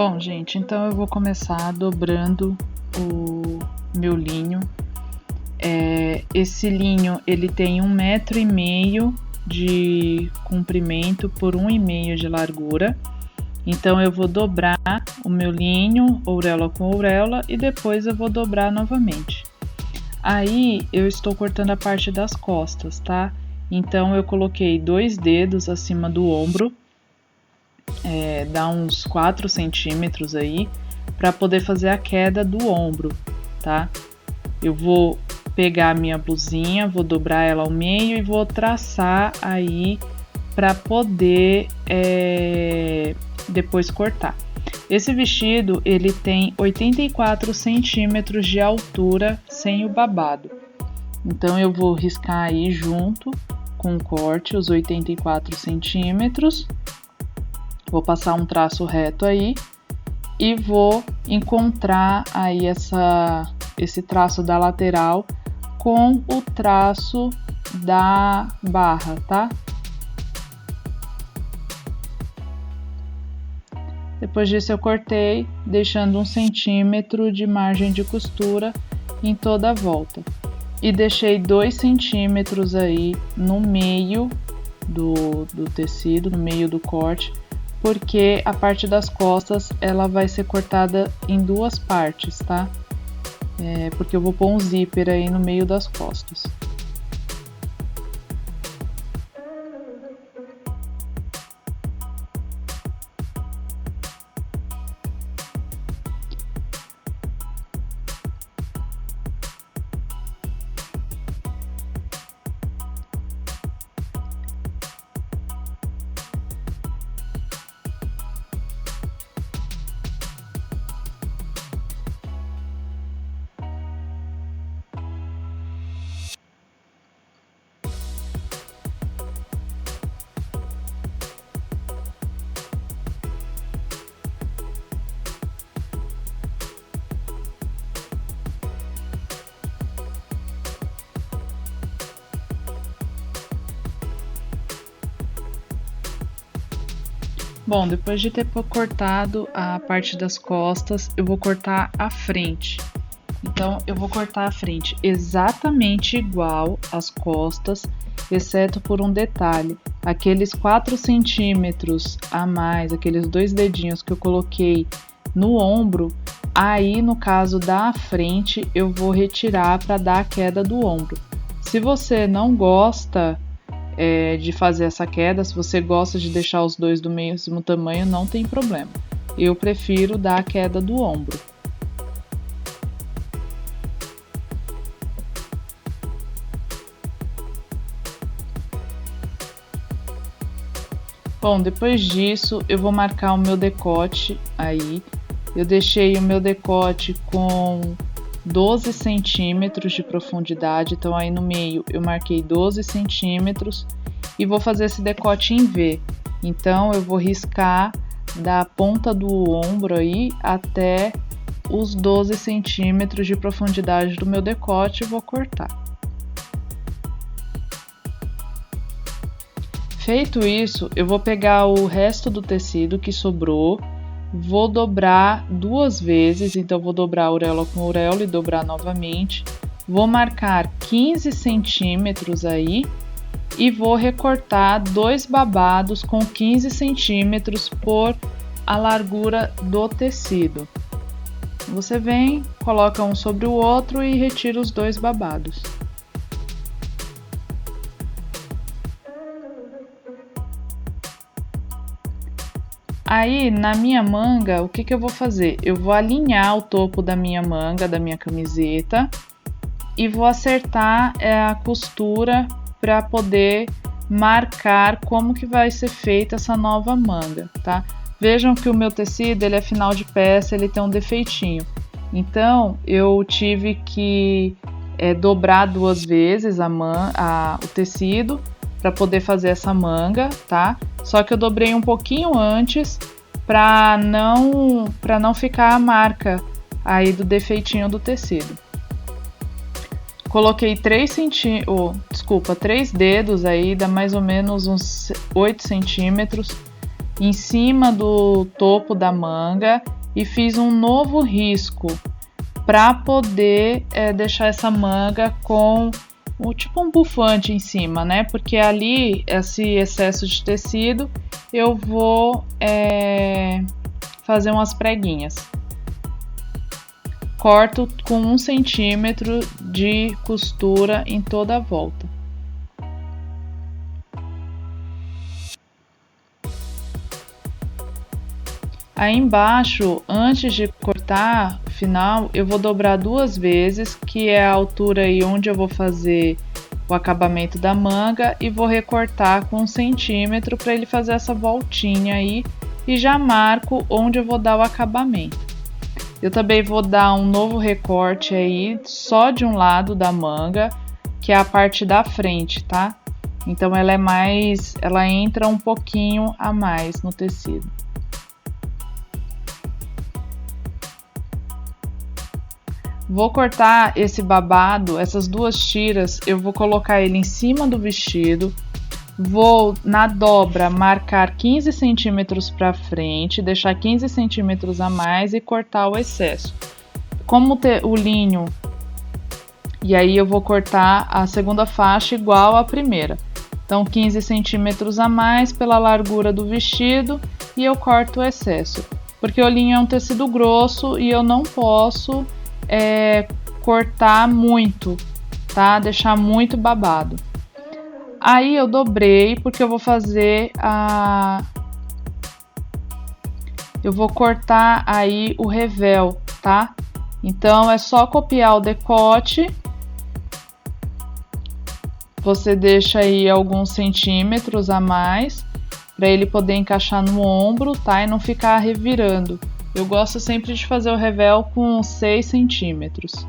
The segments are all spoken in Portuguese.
Bom, gente, então eu vou começar dobrando o meu linho. Esse linho ele tem 1,5 m de comprimento por 1,5 m de largura. Então eu vou dobrar o meu linho, auréola com auréola, e depois eu vou dobrar novamente. Aí eu estou cortando a parte das costas, tá? Então eu coloquei 2 dedos acima do ombro, dá uns 4 centímetros aí, para poder fazer a queda do ombro, tá? Eu vou pegar a minha blusinha, vou dobrar ela ao meio e vou traçar aí para poder depois cortar. Esse vestido ele tem 84 centímetros de altura sem o babado. Então eu vou riscar aí junto com o corte os 84 centímetros. Vou passar um traço reto aí e vou encontrar aí esse traço da lateral com o traço da barra, tá? Depois disso eu cortei, deixando 1 centímetro de margem de costura em toda a volta. E deixei 2 centímetros aí no meio do tecido, no meio do corte, porque a parte das costas ela vai ser cortada em 2 partes, tá? Porque eu vou pôr um zíper aí no meio das costas. Bom, depois de ter cortado a parte das costas, eu vou cortar a frente. Então, eu vou cortar a frente exatamente igual às costas, exceto por um detalhe. Aqueles 4 centímetros a mais, aqueles 2 dedinhos que eu coloquei no ombro, aí no caso da frente, eu vou retirar para dar a queda do ombro. Se você não gosta de fazer essa queda, se você gosta de deixar os dois do mesmo tamanho, não tem problema. Eu prefiro dar a queda do ombro. Bom, depois disso eu vou marcar o meu decote aí. Eu deixei o meu decote com 12 centímetros de profundidade, então aí no meio eu marquei 12 centímetros e vou fazer esse decote em V. Então eu vou riscar da ponta do ombro aí até os 12 centímetros de profundidade do meu decote e vou cortar. Feito isso, eu vou pegar o resto do tecido que sobrou, vou dobrar 2 vezes, então vou dobrar auréola com auréola e dobrar novamente. Vou marcar 15 centímetros aí e vou recortar 2 babados com 15 centímetros por a largura do tecido. Você vem, coloca um sobre o outro e retira os 2 babados. Aí, na minha manga, o que eu vou fazer? Eu vou alinhar o topo da minha manga, da minha camiseta, e vou acertar a costura para poder marcar como que vai ser feita essa nova manga, tá? Vejam que o meu tecido, ele é final de peça, ele tem um defeitinho. Então, eu tive que dobrar 2 vezes o tecido para poder fazer essa manga, tá? Só que eu dobrei um pouquinho antes para não ficar a marca aí do defeitinho do tecido. Coloquei 3 dedos aí, dá mais ou menos uns 8 centímetros em cima do topo da manga e fiz um novo risco para poder deixar essa manga com tipo um bufante em cima, né? Porque ali, esse excesso de tecido, eu vou fazer umas preguinhas. Corto com 1 centímetro de costura em toda a volta. Aí embaixo, antes de cortar final, eu vou dobrar 2 vezes, que é a altura aí onde eu vou fazer o acabamento da manga, e vou recortar com 1 centímetro para ele fazer essa voltinha aí, e já marco onde eu vou dar o acabamento. Eu também vou dar um novo recorte aí, só de um lado da manga, que é a parte da frente, tá? Então ela entra um pouquinho a mais no tecido. Vou cortar esse babado, essas 2 tiras, eu vou colocar ele em cima do vestido, vou na dobra marcar 15 centímetros para frente, deixar 15 centímetros a mais e cortar o excesso. Como o linho, e aí eu vou cortar a segunda faixa igual à primeira. Então 15 centímetros a mais pela largura do vestido e eu corto o excesso. Porque o linho é um tecido grosso e eu não posso cortar muito, tá? Deixar muito babado. Aí eu dobrei porque eu vou fazer eu vou cortar aí o revel, tá? Então é só copiar o decote. Você deixa aí alguns centímetros a mais para ele poder encaixar no ombro, tá? E não ficar revirando. Eu gosto sempre de fazer o revel com 6 centímetros.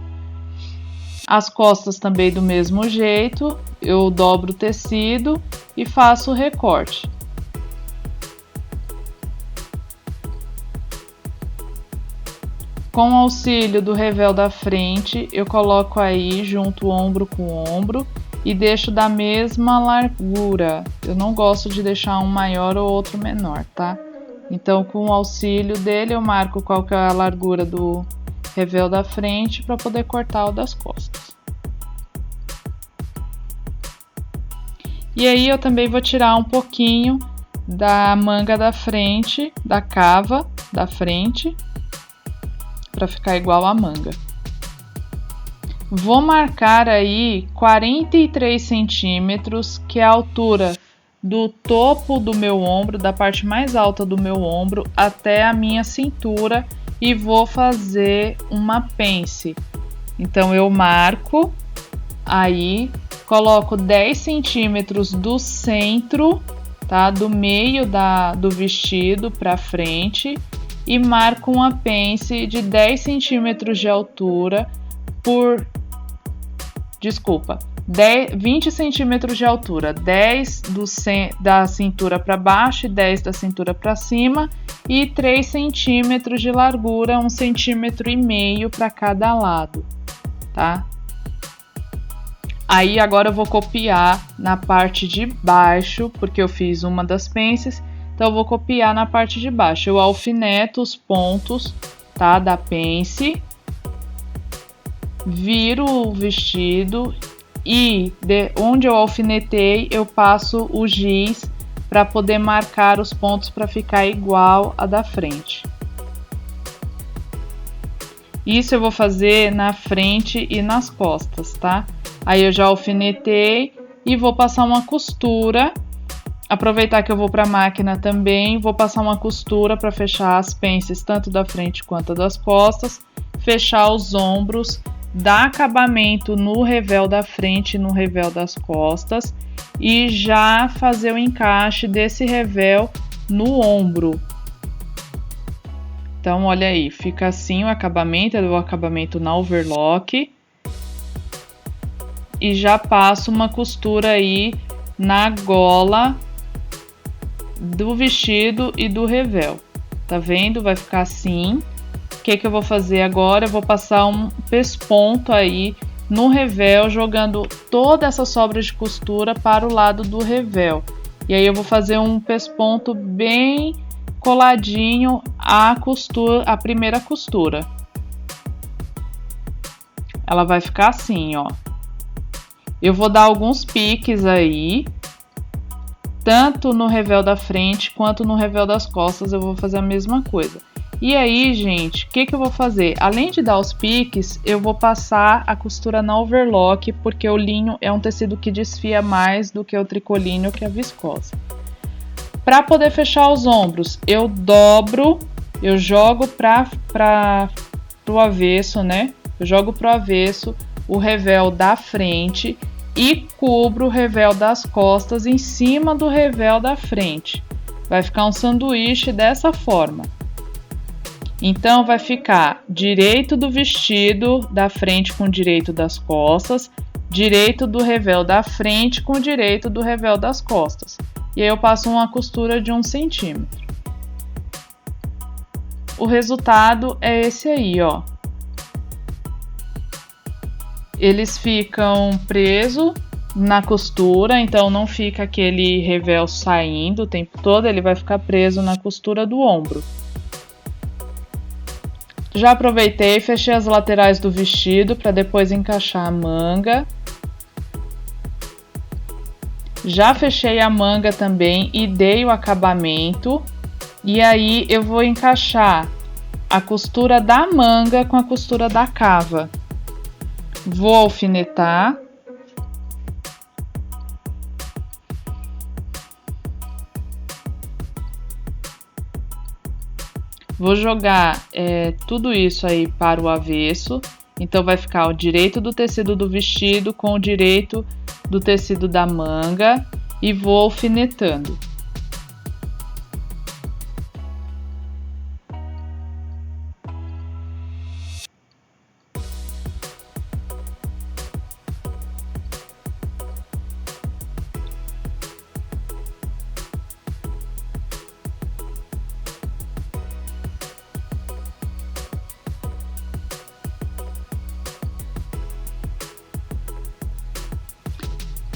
As costas também do mesmo jeito, eu dobro o tecido e faço o recorte. Com o auxílio do revel da frente, eu coloco aí junto ombro com ombro e deixo da mesma largura. Eu não gosto de deixar um maior ou outro menor, tá? Então, com o auxílio dele, eu marco qual que é a largura do revel da frente para poder cortar o das costas. E aí, eu também vou tirar um pouquinho da manga da frente, da cava da frente, para ficar igual a manga. Vou marcar aí 43 centímetros, que é a altura do topo do meu ombro, da parte mais alta do meu ombro até a minha cintura, e vou fazer uma pence. Então eu marco aí, coloco 10 centímetros do centro, tá? Do meio do vestido para frente e marco uma pence de 10 centímetros de altura por 20 centímetros de altura, 10 da cintura para baixo e 10 da cintura para cima, e 3 centímetros de largura, 1,5 centímetro para cada lado, tá? Aí agora eu vou copiar na parte de baixo, porque eu fiz uma das pences, então eu vou copiar na parte de baixo. Eu alfineto os pontos, tá, da pence, viro o vestido e onde eu alfinetei eu passo o giz para poder marcar os pontos para ficar igual a da frente. Isso eu vou fazer na frente e nas costas, tá? Aí eu já alfinetei e vou passar uma costura. Aproveitar que eu vou para a máquina também, vou passar uma costura para fechar as pences tanto da frente quanto das costas, fechar os ombros, dar acabamento no revel da frente e no revel das costas e já fazer o encaixe desse revel no ombro. Então, olha aí, fica assim o acabamento, é o acabamento na overlock. E já passo uma costura aí na gola do vestido e do revel. Tá vendo? Vai ficar assim. O que eu vou fazer agora? Eu vou passar um pesponto aí no revel, jogando toda essa sobra de costura para o lado do revel. E aí eu vou fazer um pesponto bem coladinho à costura, a primeira costura. Ela vai ficar assim, ó. Eu vou dar alguns piques aí, tanto no revel da frente quanto no revel das costas, eu vou fazer a mesma coisa. E aí, gente, o que eu vou fazer? Além de dar os piques, eu vou passar a costura na overlock, porque o linho é um tecido que desfia mais do que o tricolinho, que é a viscose. Para poder fechar os ombros, eu dobro, eu jogo para o avesso, né? Eu jogo para o avesso o revel da frente e cubro o revel das costas em cima do revel da frente. Vai ficar um sanduíche dessa forma. Então, vai ficar direito do vestido da frente com direito das costas, direito do revel da frente com direito do revel das costas. E aí eu passo uma costura de 1 centímetro. O resultado é esse aí, ó. Eles ficam presos na costura, então não fica aquele revel saindo o tempo todo, ele vai ficar preso na costura do ombro. Já aproveitei e fechei as laterais do vestido para depois encaixar a manga. Já fechei a manga também e dei o acabamento. E aí eu vou encaixar a costura da manga com a costura da cava. Vou alfinetar. Vou jogar tudo isso aí para o avesso, então vai ficar o direito do tecido do vestido com o direito do tecido da manga e vou alfinetando.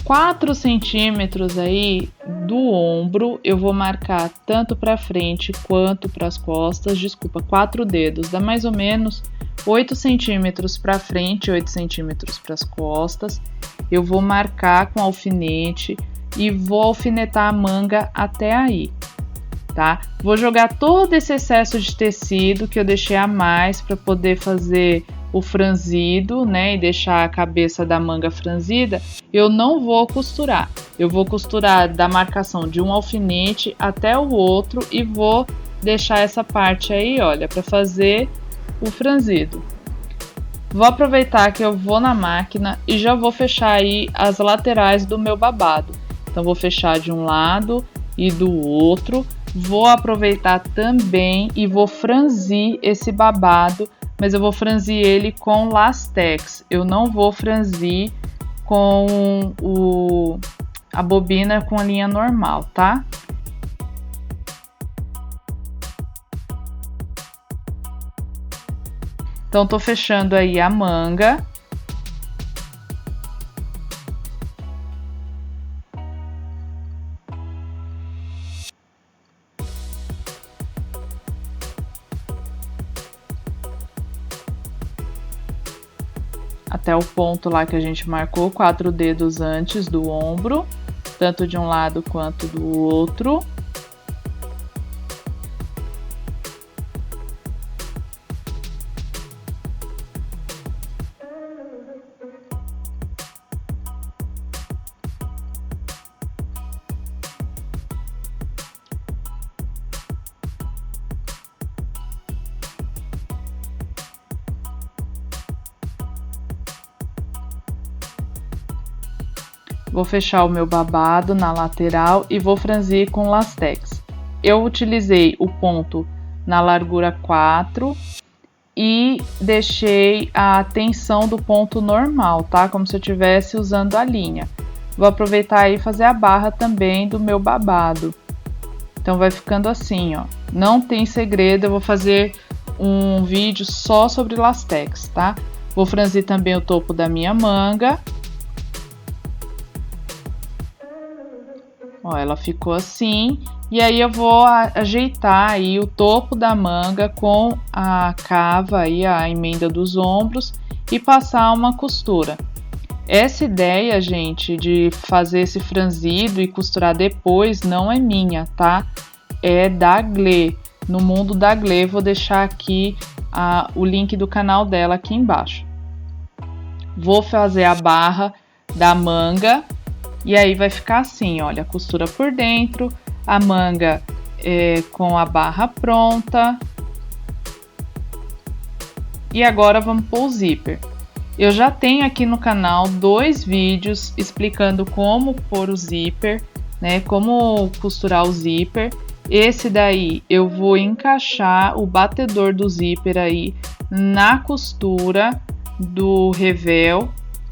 Quatro centímetros aí do ombro eu vou marcar tanto para frente quanto para as costas, desculpa, 4 dedos, dá mais ou menos 8 centímetros para frente, 8 centímetros para as costas. Eu vou marcar com alfinete e vou alfinetar a manga até aí, tá? Vou jogar todo esse excesso de tecido que eu deixei a mais para poder fazer o franzido, né, e deixar a cabeça da manga franzida. Eu não vou costurar, eu vou costurar da marcação de um alfinete até o outro e vou deixar essa parte aí, olha, para fazer o franzido. Vou aproveitar que eu vou na máquina e já vou fechar aí as laterais do meu babado. Então vou fechar de um lado e do outro. Vou aproveitar também e vou franzir esse babado, mas eu vou franzir ele com lastex. Eu não vou franzir com a bobina com a linha normal, tá? Então, tô fechando aí a manga. Até o ponto lá que a gente marcou, 4 dedos antes do ombro, tanto de um lado quanto do outro. Vou fechar o meu babado na lateral e vou franzir com lastex. Eu utilizei o ponto na largura 4 e deixei a tensão do ponto normal, tá? Como se eu estivesse usando a linha. Vou aproveitar aí e fazer a barra também do meu babado. Então vai ficando assim, ó. Não tem segredo, eu vou fazer um vídeo só sobre lastex, tá? Vou franzir também o topo da minha manga. Ó, ela ficou assim. E aí eu vou ajeitar aí o topo da manga com a cava aí, a emenda dos ombros, e passar uma costura. Essa ideia, gente, de fazer esse franzido e costurar depois não é minha, tá? É da Glê. No Mundo da Glê, vou deixar aqui o link do canal dela aqui embaixo. Vou fazer a barra da manga e aí vai ficar assim, olha, a costura por dentro, a manga com a barra pronta. E agora vamos pôr o zíper. Eu já tenho aqui no canal 2 vídeos explicando como pôr o zíper, né? Como costurar o zíper. Esse daí eu vou encaixar o batedor do zíper aí na costura do revel.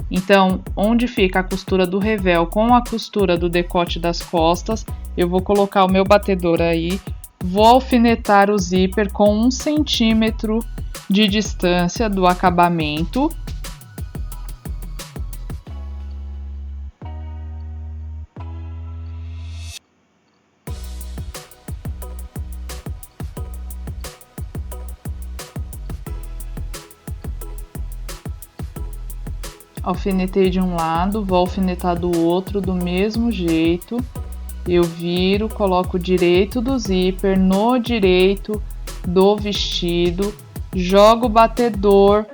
Então, onde fica a costura do revel com a costura do decote das costas, eu vou colocar o meu batedor aí, vou alfinetar o zíper com 1 centímetro de distância do acabamento. Alfinetei de um lado, vou alfinetar do outro do mesmo jeito. Eu viro, coloco o direito do zíper no direito do vestido, jogo o batedor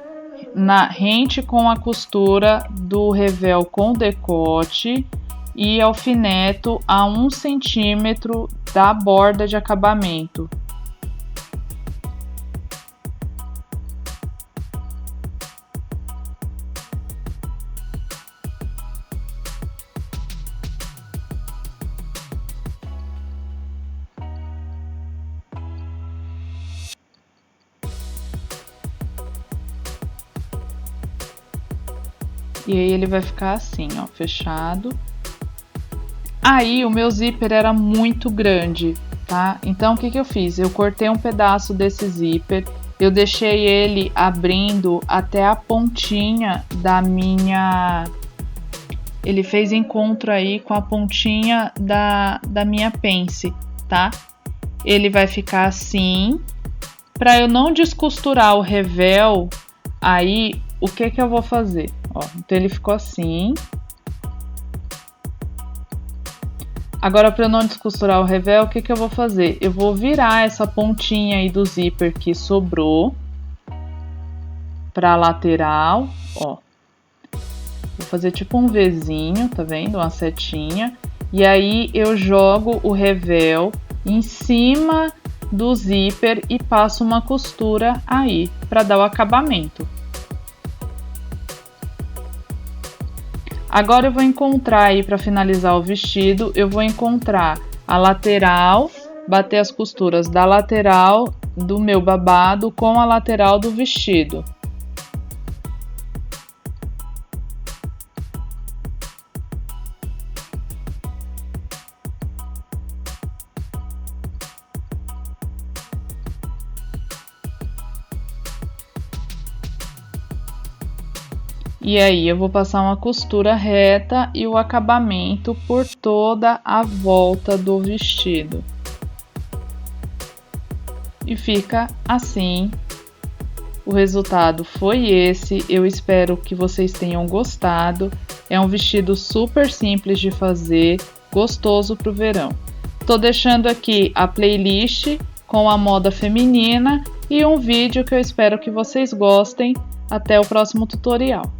rente com a costura do revel com decote e alfineto a 1 centímetro da borda de acabamento. E aí ele vai ficar assim, ó, fechado. Aí o meu zíper era muito grande, tá? Então o que eu fiz? Eu cortei um pedaço desse zíper, eu deixei ele abrindo até a pontinha da minha... Ele fez encontro aí com a pontinha da minha pence, tá? Ele vai ficar assim. Para eu não descosturar o revel, aí o que eu vou fazer? Ó, então ele ficou assim. Agora, para eu não descosturar o revel, o que eu vou fazer? Eu vou virar essa pontinha aí do zíper que sobrou para a lateral, ó. Vou fazer tipo um Vzinho, tá vendo? Uma setinha. E aí eu jogo o revel em cima do zíper e passo uma costura aí para dar o acabamento. Agora eu vou encontrar aí, para finalizar o vestido, eu vou encontrar a lateral, bater as costuras da lateral do meu babado com a lateral do vestido. E aí eu vou passar uma costura reta e o acabamento por toda a volta do vestido. E fica assim. O resultado foi esse. Eu espero que vocês tenham gostado. É um vestido super simples de fazer, gostoso para o verão. Tô deixando aqui a playlist com a moda feminina e um vídeo que eu espero que vocês gostem. Até o próximo tutorial.